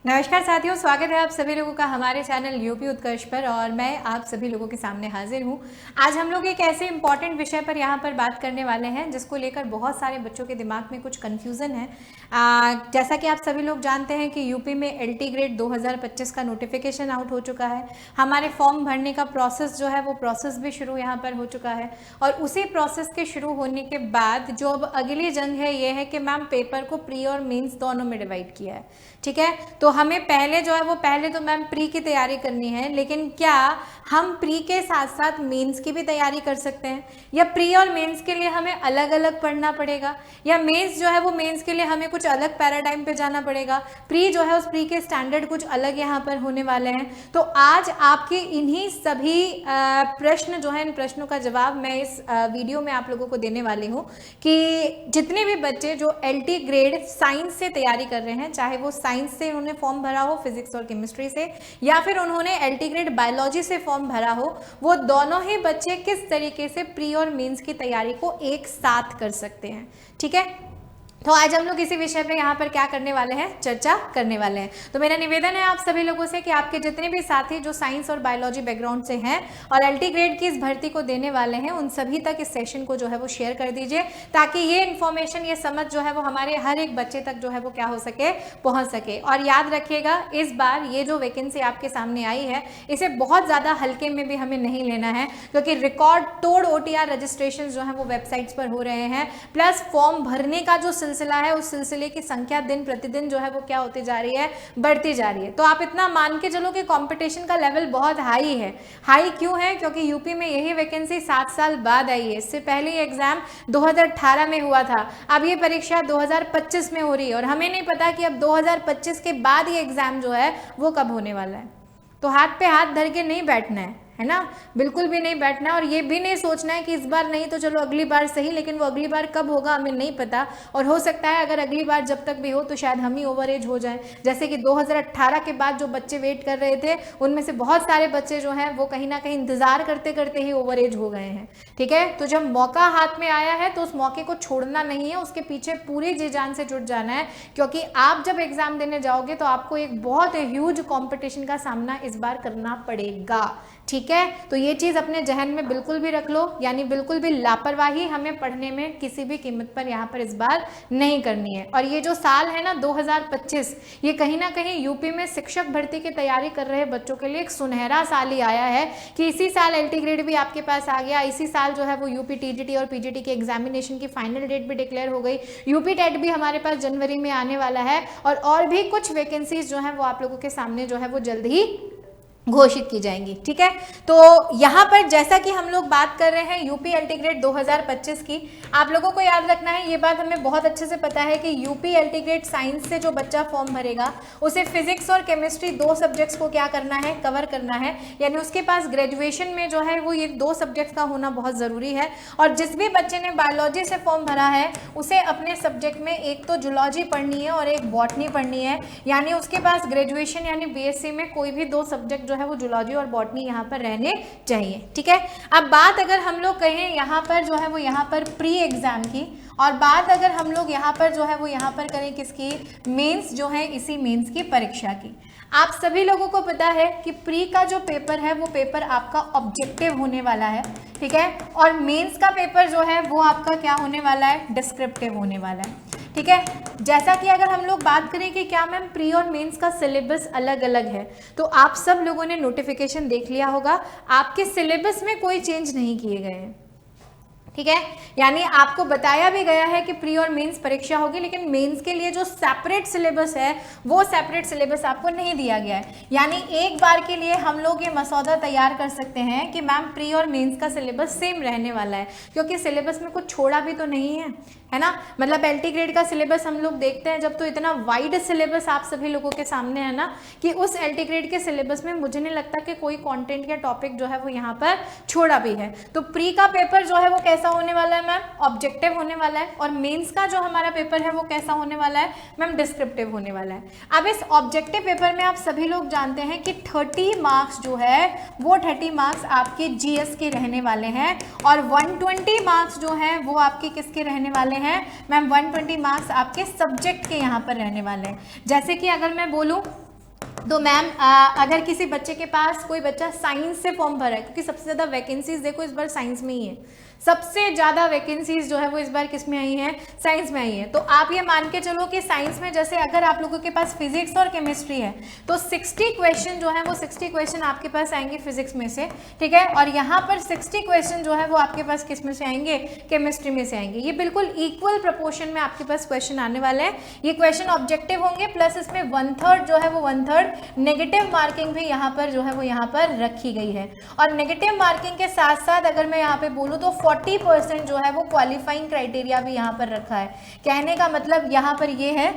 नमस्कार साथियों, स्वागत है आप सभी लोगों का हमारे चैनल यूपी उत्कर्ष पर। और मैं आप सभी लोगों के सामने हाजिर हूं। आज हम लोग एक ऐसे इंपॉर्टेंट विषय पर यहां पर बात करने वाले हैं जिसको लेकर बहुत सारे बच्चों के दिमाग में कुछ कंफ्यूजन है। जैसा कि आप सभी लोग जानते हैं कि यूपी में एलटी ग्रेड 2025 का नोटिफिकेशन आउट हो चुका है। हमारे फॉर्म भरने का प्रोसेस जो है वो प्रोसेस भी शुरू यहाँ पर हो चुका है। और उसी प्रोसेस के शुरू होने के बाद जो अब अगली जंग है ये है कि मैम पेपर को प्री और मेंस दोनों में डिवाइड किया है। ठीक है, तो हमें पहले जो है वो पहले तो मैम प्री की तैयारी करनी है, लेकिन क्या हम प्री के साथ साथ मेंस की भी तैयारी कर सकते हैं, या प्री और मेंस के लिए हमें अलग अलग पढ़ना पड़ेगा, या मेंस जो है वो मेंस के लिए हमें कुछ अलग पैराडाइम पे जाना पड़ेगा, प्री जो है उस प्री के स्टैंडर्ड कुछ अलग यहाँ पर होने वाले हैं। तो आज आपके इन्हीं सभी प्रश्न जो है, इन प्रश्नों का जवाब मैं इस वीडियो में आप लोगों को देने वाली हूँ कि जितने भी बच्चे जो एलटी ग्रेड साइंस से तैयारी कर रहे हैं, चाहे वो साइंस से उन्होंने फॉर्म भरा हो, फिजिक्स और केमिस्ट्री से, या फिर उन्होंने एलटी ग्रेड बायोलॉजी से फॉर्म भरा हो, वो दोनों ही बच्चे किस तरीके से प्री और मेंस की तैयारी को एक साथ कर सकते हैं। ठीक है, तो आज हम लोग इसी विषय पे यहाँ पर क्या करने वाले हैं, चर्चा करने वाले हैं। तो मेरा निवेदन है आप सभी लोगों से कि आपके जितने भी साथी जो साइंस और बायोलॉजी बैकग्राउंड से हैं और एलटी ग्रेड की इस भर्ती को देने वाले हैं, उन सभी तक इस सेशन को जो है वो शेयर कर दीजिए, ताकि ये इन्फॉर्मेशन, ये समझ जो है वो हमारे हर एक बच्चे तक जो है वो क्या हो सके, पहुँच सके। और याद रखिएगा, इस बार ये जो वैकेंसी आपके सामने आई है इसे बहुत ज़्यादा हल्के में भी हमें नहीं लेना है, क्योंकि रिकॉर्ड तोड़ OTR रजिस्ट्रेशन जो है वो वेबसाइट्स पर हो रहे हैं, प्लस फॉर्म भरने का जो सिलसिला है उस सिलसिले की संख्या दिन प्रतिदिन जो है वो क्या होती जा रही है, बढ़ती जा रही है। तो आप इतना मान के चलो कि कंपटीशन का लेवल बहुत हाई है। हाई क्यों है? क्योंकि यूपी में यही वैकेंसी 7 साल बाद आई है। इससे पहले ये एग्जाम 2018 में हुआ था, अब ये परीक्षा 2025 में हो रही है, और हमें नहीं पता कि अब 2025 के बाद ये एग्जाम जो है वो कब होने वाला है। तो हाथ पे हाथ धर के नहीं बैठना है ना, बिल्कुल भी नहीं बैठना है। और ये भी नहीं सोचना है कि इस बार नहीं तो चलो अगली बार सही, लेकिन वो अगली बार कब होगा हमें नहीं पता। और हो सकता है अगर अगली बार जब तक भी हो तो शायद हम ही ओवर एज हो जाएं, जैसे कि 2018 के बाद जो बच्चे वेट कर रहे थे उनमें से बहुत सारे बच्चे जो हैं वो कहीं ना कहीं इंतजार करते करते ही ओवर एज हो गए हैं। ठीक है, तो जब मौका हाथ में आया है तो उस मौके को छोड़ना नहीं है, उसके पीछे पूरी जी जान से जुट जाना है, क्योंकि आप जब एग्जाम देने जाओगे तो आपको एक बहुत ह्यूज कॉम्पिटिशन का सामना इस बार करना पड़ेगा। ठीक है, तो ये चीज अपने जहन में बिल्कुल भी रख लो, यानी बिल्कुल भी लापरवाही हमें पढ़ने में किसी भी कीमत पर यहाँ पर इस बार नहीं करनी है। और ये जो साल है ना 2025, ये कहीं ना कहीं यूपी में शिक्षक भर्ती की तैयारी कर रहे बच्चों के लिए एक सुनहरा साल ही आया है कि इसी साल एलटी ग्रेड भी आपके पास आ गया, इसी साल जो है वो यूपी टीजीटी और पीजीटी के एग्जामिनेशन की फाइनल डेट भी डिक्लेयर हो गई, यूपी टेट भी हमारे पास जनवरी में आने वाला है, और भी कुछ वैकेंसीज जो है वो आप लोगों के सामने जो है वो जल्द ही घोषित की जाएंगी। ठीक है, तो यहाँ पर जैसा कि हम लोग बात कर रहे हैं यूपी एलटी ग्रेड 2025 की, आप लोगों को याद रखना है, ये बात हमें बहुत अच्छे से पता है कि यूपी एलटी ग्रेड साइंस से जो बच्चा फॉर्म भरेगा उसे फिजिक्स और केमिस्ट्री 2 सब्जेक्ट्स को क्या करना है, कवर करना है, यानी उसके पास ग्रेजुएशन में जो है वो ये 2 सब्जेक्ट्स का होना बहुत ज़रूरी है। और जिस भी बच्चे ने बायोलॉजी से फॉर्म भरा है उसे अपने सब्जेक्ट में एक तो जूलॉजी पढ़नी है और एक बॉटनी पढ़नी है, यानी उसके पास ग्रेजुएशन यानी बीएससी में कोई भी 2 सब्जेक्ट जो है वो जूलॉजी और बॉटनी यहाँ पर रहने चाहिए। ठीक है, अब बात अगर हम लोग कहें यहाँ पर जो है वो यहाँ पर प्री एग्जाम की, और बात अगर हम लोग यहाँ पर जो है वो यहाँ पर करें किसकी, मेंस जो है इसी मेंस की परीक्षा की। आप सभी लोगों को पता है कि प्री का जो पेपर है वो पेपर आपका ऑब्जेक्टिव होने वाला है। ठीक है, और मेंस का पेपर जो है वो आपका क्या होने वाला है, डिस्क्रिप्टिव होने वाला है। ठीक है, जैसा कि अगर हम लोग बात करें कि क्या मैम प्री और मेंस का सिलेबस अलग अलग है, तो आप सब लोगों ने नोटिफिकेशन देख लिया होगा, आपके सिलेबस में कोई चेंज नहीं किए गए हैं। ठीक है, यानी आपको बताया भी गया है कि प्री और मेंस परीक्षा होगी, लेकिन मेंस के लिए जो सेपरेट सिलेबस है वो सेपरेट सिलेबस आपको नहीं दिया गया है। यानी एक बार के लिए हम लोग ये मसौदा तैयार कर सकते हैं कि मैम प्री और मेंस का सिलेबस सेम रहने वाला है, क्योंकि सिलेबस में कुछ छोड़ा भी तो नहीं है ना। मतलब एलटी ग्रेड का सिलेबस हम लोग देखते हैं जब, तो इतना वाइड सिलेबस आप सभी लोगों के सामने है ना, कि उस एलटी ग्रेड के सिलेबस में मुझे नहीं लगता कि कोई कंटेंट या टॉपिक जो है वो यहाँ पर छोड़ा भी है। तो प्री का पेपर जो है वो कैसा होने वाला है मैम, ऑब्जेक्टिव होने वाला है, और मेंस का जो हमारा पेपर है वो कैसा होने वाला है मैम, डिस्क्रिप्टिव होने वाला है। अब इस ऑब्जेक्टिव पेपर में आप सभी लोग जानते हैं कि 30 मार्क्स जो है वो 30 मार्क्स आपके जीएस के रहने वाले हैं, और 120 मार्क्स जो है वो आपके किसके रहने वाले हैं मैम, 120 मार्क्स आपके सब्जेक्ट के यहाँ पर रहने वाले हैं। जैसे कि अगर मैं बोलूँ तो मैम अगर किसी बच्चे के पास, कोई बच्चा साइंस से फॉर्म भरा है, क्योंकि सबसे ज़्यादा वैकेंसीज देखो इस बार साइंस में ही है, सबसे ज़्यादा वैकेंसीज जो है वो इस बार किस में आई हैं, साइंस में आई है। तो आप ये मान के चलो कि साइंस में जैसे अगर आप लोगों के पास फिजिक्स और केमिस्ट्री है तो 60 क्वेश्चन जो है वो 60 क्वेश्चन आपके पास आएंगे फिजिक्स में से, ठीक है, और यहाँ पर 60 क्वेश्चन जो है वो आपके पास किस में से आएंगे, केमिस्ट्री में से आएंगे। ये बिल्कुल इक्वल प्रोपोर्शन में आपके पास क्वेश्चन आने वाले हैं। ये क्वेश्चन ऑब्जेक्टिव होंगे, प्लस इसमें 1/3 जो है वो 1/3 नेगेटिव मार्किंग भी यहाँ पर जो है वो यहाँ पर रखी गई है। और नेगेटिव मार्किंग के साथ साथ अगर मैं यहाँ पे बोलूँ तो 40% जो है वो क्वालिफाइंग क्राइटेरिया भी यहाँ पर रखा है। कहने का मतलब यहाँ पर ये है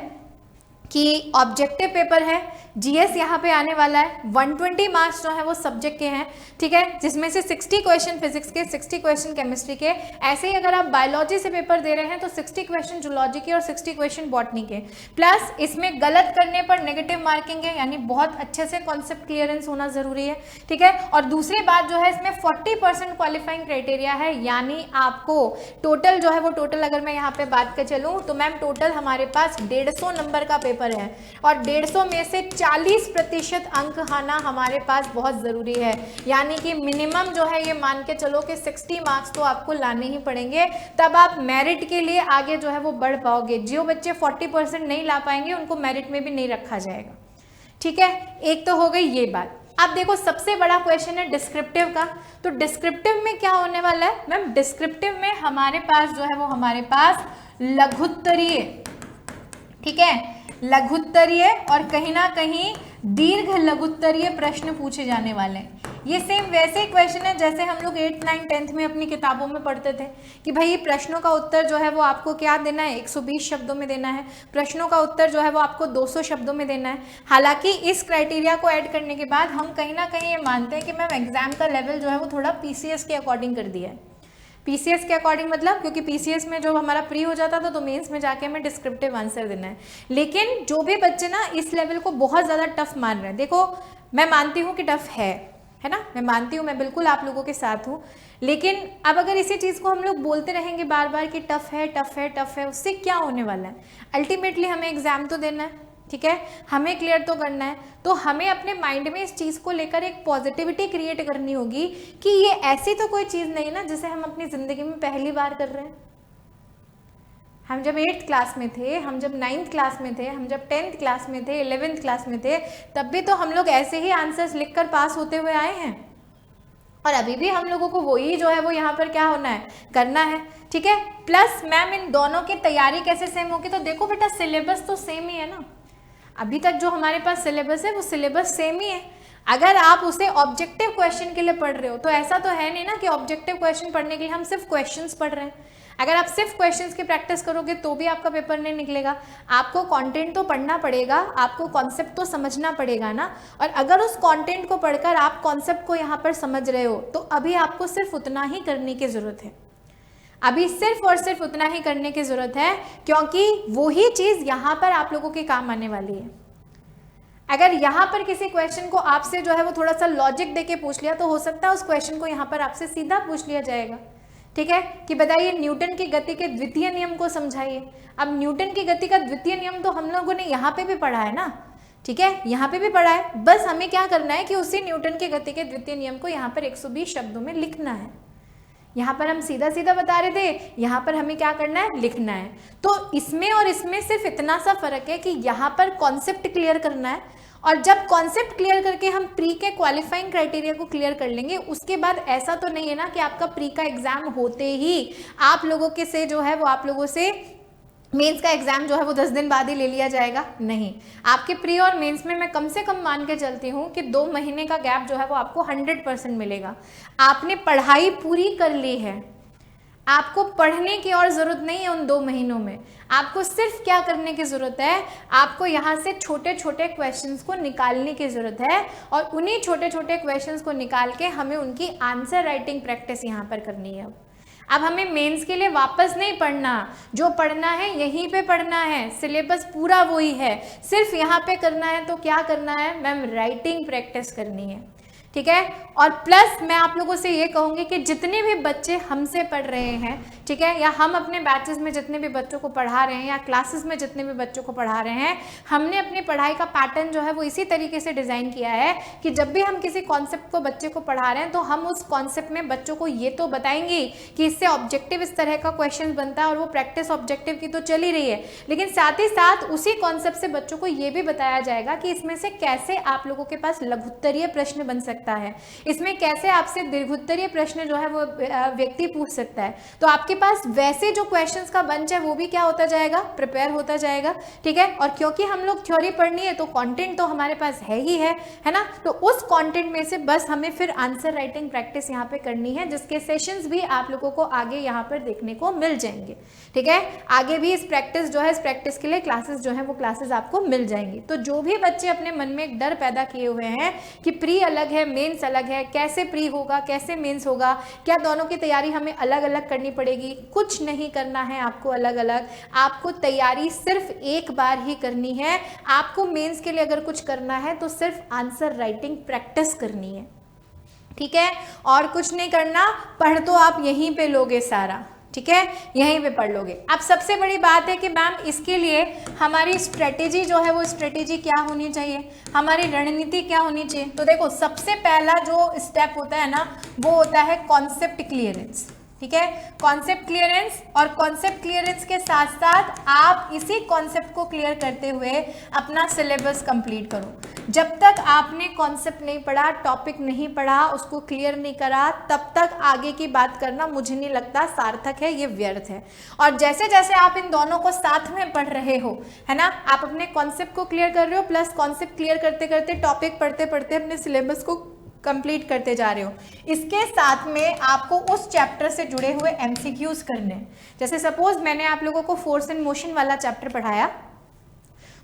कि ऑब्जेक्टिव पेपर है, जीएस यहाँ पे आने वाला है, 120 मार्क्स जो है वो सब्जेक्ट के हैं, ठीक है, जिसमें से 60 क्वेश्चन फिजिक्स के, 60 क्वेश्चन केमिस्ट्री के। ऐसे ही अगर आप बायोलॉजी से पेपर दे रहे हैं तो 60 क्वेश्चन जूलॉजी के और 60 क्वेश्चन बॉटनी के, प्लस इसमें गलत करने पर नेगेटिव मार्किंग है, यानी बहुत अच्छे से कॉन्सेप्ट क्लियरेंस होना जरूरी है, ठीक है। और दूसरी बात जो है इसमें 40% क्वालिफाइंग क्राइटेरिया है, यानी आपको टोटल जो है वो टोटल अगर मैं यहाँ पे बात कर चलूँ तो मैम टोटल हमारे पास 150 नंबर का पेपर है और 150 में से 40% अंक आना हमारे पास बहुत जरूरी है, यानी कि मिनिमम जो है ये मान के चलो कि 60 मार्क्स तो आपको लाने ही पड़ेंगे, तब आप मेरिट के लिए आगे जो है वो बढ़ पाओगे। जो बच्चे 40% नहीं ला पाएंगे उनको मेरिट में भी नहीं रखा जाएगा, ठीक है। एक तो हो गई ये बात। अब देखो सबसे बड़ा क्वेश्चन है डिस्क्रिप्टिव का, तो डिस्क्रिप्टिव में क्या होने वाला है मैम, डिस्क्रिप्टिव में हमारे पास जो है वो हमारे पास लघुत्तरीय, ठीक है, लघुत्तरीय और कहीं ना कहीं दीर्घ लघुत्तरीय प्रश्न पूछे जाने वाले हैं। ये सेम वैसे क्वेश्चन है जैसे हम लोग 8th 9th 10th में अपनी किताबों में पढ़ते थे कि भाई प्रश्नों का उत्तर जो है वो आपको क्या देना है, 120 शब्दों में देना है, प्रश्नों का उत्तर जो है वो आपको 200 शब्दों में देना है। हालांकि इस क्राइटेरिया को ऐड करने के बाद हम कहीं ना कहीं ये मानते हैं कि मैम एग्जाम का लेवल जो है वो थोड़ा पीसीएस के अकॉर्डिंग कर दिया है। पीसीएस के अकॉर्डिंग मतलब क्योंकि पीसीएस में जो हमारा प्री हो जाता था तो मेंस में जाके हमें डिस्क्रिप्टिव आंसर देना है। लेकिन जो भी बच्चे ना इस लेवल को बहुत ज़्यादा टफ मान रहे हैं, देखो मैं मानती हूँ कि टफ है ना, मैं मानती हूँ, मैं बिल्कुल आप लोगों के साथ हूँ, लेकिन अब अगर इसी चीज़ को हम लोग बोलते रहेंगे बार बार कि टफ है टफ है टफ है, उससे क्या होने वाला है। अल्टीमेटली हमें एग्जाम तो देना है, ठीक है, हमें क्लियर तो करना है, तो हमें अपने माइंड में इस चीज़ को लेकर एक पॉजिटिविटी क्रिएट करनी होगी कि ये ऐसी तो कोई चीज़ नहीं है ना जिसे हम अपनी ज़िंदगी में पहली बार कर रहे हैं। हम जब 8th क्लास में थे, हम जब 9th क्लास में थे, हम जब 10th क्लास में थे, 11th क्लास में थे, तब भी तो हम लोग ऐसे ही आंसर्स लिखकर पास होते हुए आए हैं और अभी भी हम लोगों को वही जो है वो यहाँ पर क्या होना है, करना है, ठीक है। प्लस मैम इन दोनों की तैयारी कैसे सेम होगी, तो देखो बेटा सिलेबस तो सेम ही है ना, अभी तक जो हमारे पास सिलेबस है वो सिलेबस सेम ही है। अगर आप उसे ऑब्जेक्टिव क्वेश्चन के लिए पढ़ रहे हो तो ऐसा तो है नहीं ना कि ऑब्जेक्टिव क्वेश्चन पढ़ने के लिए हम सिर्फ क्वेश्चंस पढ़ रहे हैं। अगर आप सिर्फ क्वेश्चंस की प्रैक्टिस करोगे तो भी आपका पेपर नहीं निकलेगा, आपको कंटेंट तो पढ़ना पड़ेगा, आपको कॉन्सेप्ट तो समझना पड़ेगा ना। और अगर उस कंटेंट को पढ़कर आप कॉन्सेप्ट को यहाँ पर समझ रहे हो तो अभी आपको सिर्फ उतना ही करने की जरूरत है, अभी सिर्फ और सिर्फ उतना ही करने की जरूरत है, क्योंकि वही चीज यहाँ पर आप लोगों के काम आने वाली है। अगर यहाँ पर किसी क्वेश्चन को आपसे जो है वो थोड़ा सा लॉजिक देके पूछ लिया तो हो सकता है उस क्वेश्चन को यहाँ पर आपसे सीधा पूछ लिया जाएगा, ठीक है, कि बताइए न्यूटन की गति के द्वितीय नियम को समझाइए। अब न्यूटन की गति का द्वितीय नियम तो हम लोगों ने यहाँ पे भी पढ़ा है ना, ठीक है, यहाँ पे भी पढ़ा है, बस हमें क्या करना है कि उसी न्यूटन की गति के द्वितीय नियम को यहाँ पर 120 शब्दों में लिखना है। यहाँ पर हम सीधा सीधा बता रहे थे, यहाँ पर हमें क्या करना है, लिखना है। तो इसमें और इसमें सिर्फ इतना सा फर्क है कि यहाँ पर कॉन्सेप्ट क्लियर करना है, और जब कॉन्सेप्ट क्लियर करके हम प्री के क्वालिफाइंग क्राइटेरिया को क्लियर कर लेंगे उसके बाद ऐसा तो नहीं है ना कि आपका प्री का एग्जाम होते ही आप लोगों के से जो है वो आप लोगों से मेंस का एग्जाम जो है वो 10 दिन बाद ही ले लिया जाएगा। नहीं, आपके प्री और मेंस में मैं कम से कम मान के चलती हूँ कि 2 महीने का गैप जो है वो आपको 100% मिलेगा। आपने पढ़ाई पूरी कर ली है, आपको पढ़ने की और ज़रूरत नहीं है उन 2 महीनों में। आपको सिर्फ क्या करने की ज़रूरत है, आपको यहाँ से छोटे छोटे क्वेश्चंस को निकालने की ज़रूरत है, और उन्हीं छोटे छोटे क्वेश्चंस को निकाल के हमें उनकी आंसर राइटिंग प्रैक्टिस यहाँ पर करनी है। अब हमें मेंस के लिए वापस नहीं पढ़ना, जो पढ़ना है यहीं पे पढ़ना है, सिलेबस पूरा वही है, सिर्फ यहाँ पे करना है। तो क्या करना है मैम, राइटिंग प्रैक्टिस करनी है, ठीक है। और प्लस मैं आप लोगों से ये कहूँगी कि जितने भी बच्चे हमसे पढ़ रहे हैं, ठीक है, या हम अपने बैचेस में जितने भी बच्चों को पढ़ा रहे हैं या क्लासेस में जितने भी बच्चों को पढ़ा रहे हैं, हमने अपनी पढ़ाई का पैटर्न जो है वो इसी तरीके से डिज़ाइन किया है कि जब भी हम किसी कॉन्सेप्ट को बच्चे को पढ़ा रहे हैं तो हम उस कॉन्सेप्ट में बच्चों को ये तो बताएंगे कि इससे ऑब्जेक्टिव इस तरह का क्वेश्चन बनता है और वो प्रैक्टिस ऑब्जेक्टिव की तो चल ही रही है, लेकिन साथ ही साथ उसी कॉन्सेप्ट से बच्चों को ये भी बताया जाएगा कि इसमें से कैसे आप लोगों के पास लघुत्तरीय प्रश्न बन सकता है, इसमें कैसे आपसे दीर्घोत्तरीय प्रश्न जो है वो व्यक्ति पूछ सकता है। तो आपके पास वैसे जो क्वेश्चंस का बंच है वो भी क्या होता जाएगा, प्रिपेयर होता जाएगा, ठीक है। और क्योंकि हम लोग थ्योरी पढ़नी है तो कंटेंट तो हमारे पास है ही है ना, तो उस कंटेंट में से बस हमें फिर आंसर राइटिंग प्रैक्टिस यहाँ पे करनी है, जिसके सेशंस भी आप लोगों को आगे यहाँ पर देखने को मिल जाएंगे, ठीक है। आगे भी इस प्रैक्टिस जो है, इस प्रैक्टिस के लिए क्लासेस जो है वो क्लासेस आपको मिल जाएंगी। तो जो भी बच्चे अपने मन में एक डर पैदा किए हुए हैं कि प्री अलग है मेंस अलग है, कैसे प्री होगा कैसे मेंस होगा, क्या दोनों की तैयारी हमें अलग अलग करनी पड़ेगी, कुछ नहीं करना है आपको अलग अलग, आपको तैयारी सिर्फ एक बार ही करनी है। आपको मेंस के लिए अगर कुछ करना है तो सिर्फ आंसर राइटिंग प्रैक्टिस करनी है, ठीक है, और कुछ नहीं करना। पढ़ तो आप यहीं पे लोगे सारा, ठीक है, यहीं पे पढ़ लोगे। अब सबसे बड़ी बात है कि मैम इसके लिए हमारी स्ट्रेटेजी जो है वो स्ट्रेटेजी क्या होनी चाहिए, हमारी रणनीति क्या होनी चाहिए। तो देखो सबसे पहला जो स्टेप होता है ना वो होता है कॉन्सेप्ट क्लियरेंस, ठीक है, कॉन्सेप्ट क्लियरेंस। और कॉन्सेप्ट क्लियरेंस के साथ साथ आप इसी कॉन्सेप्ट को क्लियर करते हुए अपना सिलेबस कंप्लीट करो। जब तक आपने कॉन्सेप्ट नहीं पढ़ा, टॉपिक नहीं पढ़ा, उसको क्लियर नहीं करा, तब तक आगे की बात करना मुझे नहीं लगता सार्थक है, ये व्यर्थ है। और जैसे जैसे आप इन दोनों को साथ में पढ़ रहे हो, है ना, आप अपने कॉन्सेप्ट को क्लियर कर रहे हो प्लस कॉन्सेप्ट क्लियर करते करते टॉपिक पढ़ते पढ़ते अपने सिलेबस को कंप्लीट करते जा रहे हो। इसके साथ में आपको उस चैप्टर से जुड़े हुए एमसीक्यूज करने हैं। जैसे सपोज मैंने आप लोगों को फोर्स एंड मोशन वाला चैप्टर पढ़ाया,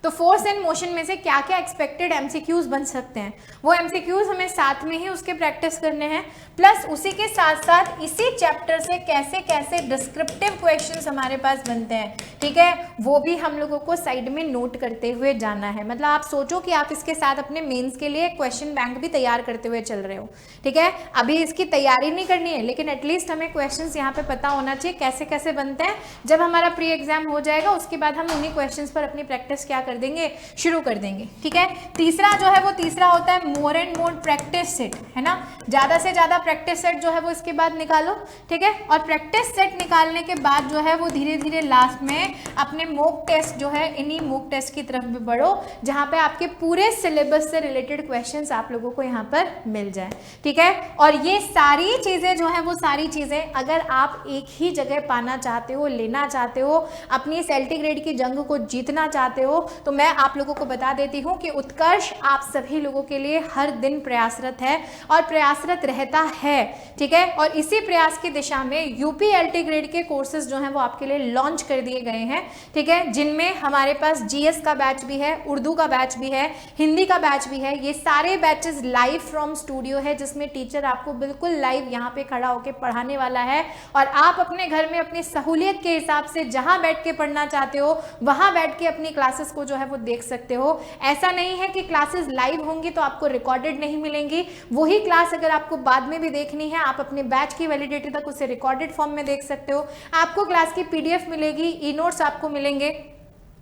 तो फोर्स एंड मोशन में से क्या क्या एक्सपेक्टेड एमसीक्यूज बन सकते हैं, वो एमसीक्यूज हमें साथ में ही उसके प्रैक्टिस करने हैं। प्लस उसी के साथ साथ इसी चैप्टर से कैसे कैसे डिस्क्रिप्टिव क्वेश्चंस हमारे पास बनते हैं, ठीक है, वो भी हम लोगों को साइड में नोट करते हुए जाना है। मतलब आप सोचो कि आप इसके साथ अपने मेंस के लिए क्वेश्चन बैंक भी तैयार करते हुए चल रहे हो, ठीक है। अभी इसकी तैयारी नहीं करनी है, लेकिन एटलीस्ट हमें क्वेश्चंस यहाँ पे पता होना चाहिए कैसे कैसे बनते हैं। जब हमारा प्री एग्जाम हो जाएगा उसके बाद हम उन्हीं क्वेश्चन पर अपनी प्रैक्टिस क्या कर देंगे, शुरू कर देंगे, ठीक है। तीसरा जो है वो तीसरा होता है more and more practice set, है ना, ज्यादा से ज्यादा प्रैक्टिस सेट जो है वो इसके बाद निकालो, ठीक है। और प्रैक्टिस सेट निकालने के बाद जो है वो धीरे धीरे लास्ट में अपने मॉक टेस्ट जो है, इन्हीं मॉक टेस्ट की तरफ भी बढ़ो, जहां पे आपके पूरे सिलेबस से रिलेटेड क्वेश्चंस आप लोगों को यहाँ पर मिल जाए, ठीक है। और ये सारी चीजें जो है वो सारी चीजें अगर आप एक ही जगह पाना चाहते हो, लेना चाहते हो, अपनी इस एलटी ग्रेड की जंग को जीतना चाहते हो, तो मैं आप लोगों को बता देती हूँ कि उत्कर्ष आप सभी लोगों के लिए हर दिन प्रयासरत है और प्रयासरत रहता है, ठीक है। और इसी प्रयास की दिशा में यूपी एलटी ग्रेड के कोर्सेज जो हैं वो आपके लिए लॉन्च कर दिए गए हैं, ठीक है, जिनमें हमारे पास जीएस का बैच भी है, उर्दू का बैच भी है, हिंदी का बैच भी है। ये सारे बैचेस लाइव फ्रॉम स्टूडियो है, जिसमें टीचर आपको बिल्कुल लाइव यहाँ पे खड़ा होकर पढ़ाने वाला है और आप अपने घर में अपनी सहूलियत के हिसाब से जहाँ बैठ के पढ़ना चाहते हो वहाँ बैठ के अपनी क्लासेस को जो है वो देख सकते हो। ऐसा नहीं है कि क्लासेस लाइव होंगी तो आपको रिकॉर्डेड नहीं मिलेंगी, वही क्लास अगर आपको बाद में भी देखनी है आप अपने बैच की वैलिडिटी तक उसे रिकॉर्डेड फॉर्म में देख सकते हो। आपको क्लास की पीडीएफ मिलेगी, ई नोट्स आपको मिलेंगे,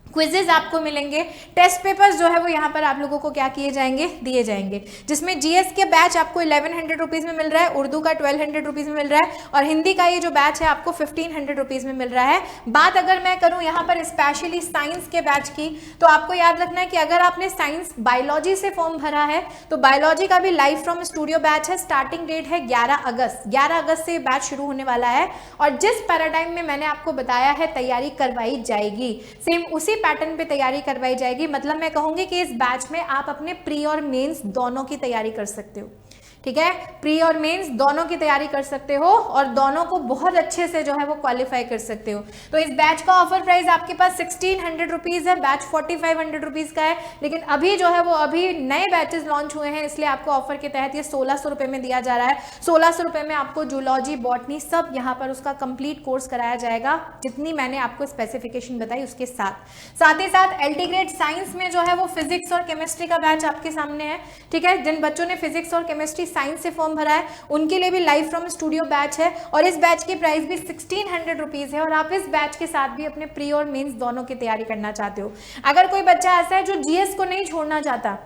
क्विजेज आपको मिलेंगे, टेस्ट पेपर्स जो है वो यहाँ पर आप लोगों को क्या किए जाएंगे, दिए जाएंगे, जिसमें जीएस के बैच आपको 1100 रुपीज़ में मिल रहा है, उर्दू का 1200 रुपीज़ में मिल रहा है और हिंदी का ये जो बैच है आपको 1500 रुपीज़ में मिल रहा है। बात अगर मैं करूँ यहाँ पर स्पेशली साइंस के बैच की, तो आपको याद रखना है कि अगर आपने साइंस बायोलॉजी से फॉर्म भरा है तो बायोलॉजी का भी लाइव फ्रॉम स्टूडियो बैच है। स्टार्टिंग डेट है 11 अगस्त से बैच शुरू होने वाला है और जिस पैराडाइम में मैंने आपको बताया है तैयारी करवाई जाएगी, सेम उसी पैटर्न पे तैयारी करवाई जाएगी। मतलब मैं कहूंगी कि इस बैच में आप अपने प्री और मेंस दोनों की तैयारी कर सकते हो, ठीक है, प्री और मेंस दोनों की तैयारी कर सकते हो और दोनों को बहुत अच्छे से जो है वो क्वालिफाई कर सकते हो। तो इस बैच का ऑफर प्राइस आपके पास 1600 रुपीज़ है, बैच 4500 रुपीज़ का है, लेकिन अभी जो है वो अभी नए बैचेस लॉन्च हुए हैं इसलिए आपको ऑफर के तहत ये 1600 रुपये में दिया जा रहा है। 1600 रुपये में आपको जूलॉजी, बॉटनी सब यहाँ पर उसका कंप्लीट कोर्स कराया जाएगा, जितनी मैंने आपको स्पेसिफिकेशन बताई उसके साथ ही साथ एलटी ग्रेड साइंस में जो है वो फिजिक्स और केमिस्ट्री का बैच आपके सामने है, ठीक है। जिन बच्चों ने फिजिक्स और केमिस्ट्री साइंस से फॉर्म भरा है उनके लिए भी लाइव फ्रॉम स्टूडियो बैच है, और इस बैच की प्राइस भी 1600 रुपीज है। और आप इस बैच के साथ भी अपने प्री और मेंस दोनों की तैयारी करना चाहते हो। अगर कोई बच्चा ऐसा है जो जीएस को नहीं छोड़ना चाहता,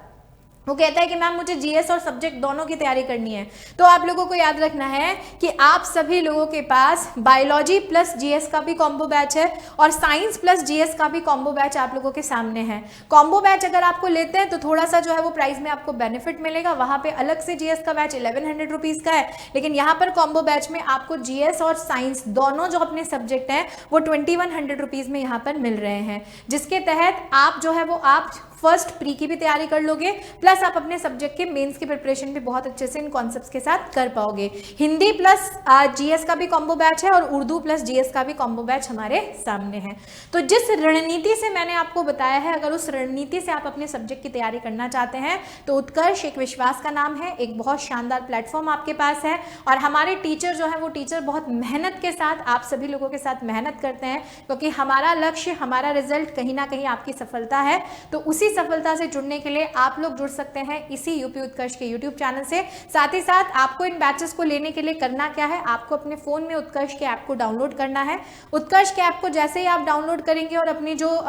वो कहता है कि मैम मुझे जीएस और सब्जेक्ट दोनों की तैयारी करनी है, तो आप लोगों को याद रखना है कि आप सभी लोगों के पास बायोलॉजी प्लस जीएस का भी कॉम्बो बैच है और साइंस प्लस जीएस का भी कॉम्बो बैच आप लोगों के सामने है। कॉम्बो बैच अगर आपको लेते हैं तो थोड़ा सा जो है वो प्राइस में आपको बेनिफिट मिलेगा। वहां पे अलग से जीएस का बैच 1100 रुपीज का है, लेकिन यहाँ पर कॉम्बो बैच में आपको जीएस और साइंस दोनों जो अपने सब्जेक्ट हैं वो 2100 रुपीज में यहाँ पर मिल रहे हैं, जिसके तहत आप जो है वो आप फर्स्ट प्री की भी तैयारी कर लोगे, प्लस आप अपने सब्जेक्ट के मेंस की प्रिपरेशन भी बहुत अच्छे से इन कॉन्सेप्ट्स के साथ कर पाओगे। हिंदी प्लस जीएस का भी कॉम्बो बैच है और उर्दू प्लस जीएस का भी कॉम्बो बैच हमारे सामने है। तो जिस रणनीति से मैंने आपको बताया है, अगर उस रणनीति से आप अपने सब्जेक्ट की तैयारी करना चाहते हैं तो उत्कर्ष एक विश्वास का नाम है, एक बहुत शानदार प्लेटफॉर्म आपके पास है। और हमारे टीचर जो है वो टीचर बहुत मेहनत के साथ आप सभी लोगों के साथ मेहनत करते हैं, क्योंकि हमारा लक्ष्य, हमारा रिजल्ट कहीं ना कहीं आपकी सफलता है। तो उसी सफलता से जुड़ने के लिए आप लोग जुड़ सकते हैं इसी यूपी उत्कर्ष के यूट्यूब चैनल से। साथ ही साथ आपको इन बैचेस को लेने के लिए करना क्या है, आपको अपने फोन में उत्कर्ष के ऐप को डाउनलोड करना है। उत्कर्ष के ऐप को जैसे ही आप डाउनलोड करेंगे और अपनी जो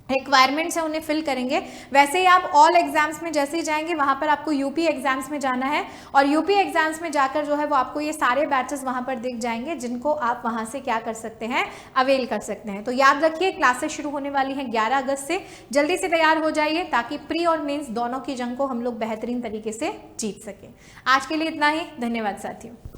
रिक्वायरमेंट्स है उन्हें फिल करेंगे, वैसे ही आप ऑल एग्जाम्स में जैसे ही जाएंगे वहां पर आपको यूपी एग्जाम्स में जाना है, और यूपी एग्जाम्स में जाकर जो है वो आपको ये सारे बैचेस वहां पर दिख जाएंगे, जिनको आप वहां से क्या कर सकते हैं, अवेल कर सकते हैं। तो याद रखिए क्लासेस शुरू होने वाली हैं 11 अगस्त से, जल्दी से तैयार हो जाइए ताकि प्री और मेंस दोनों की जंग को हम लोग बेहतरीन तरीके से जीत सकें। आज के लिए इतना ही, धन्यवाद साथियों।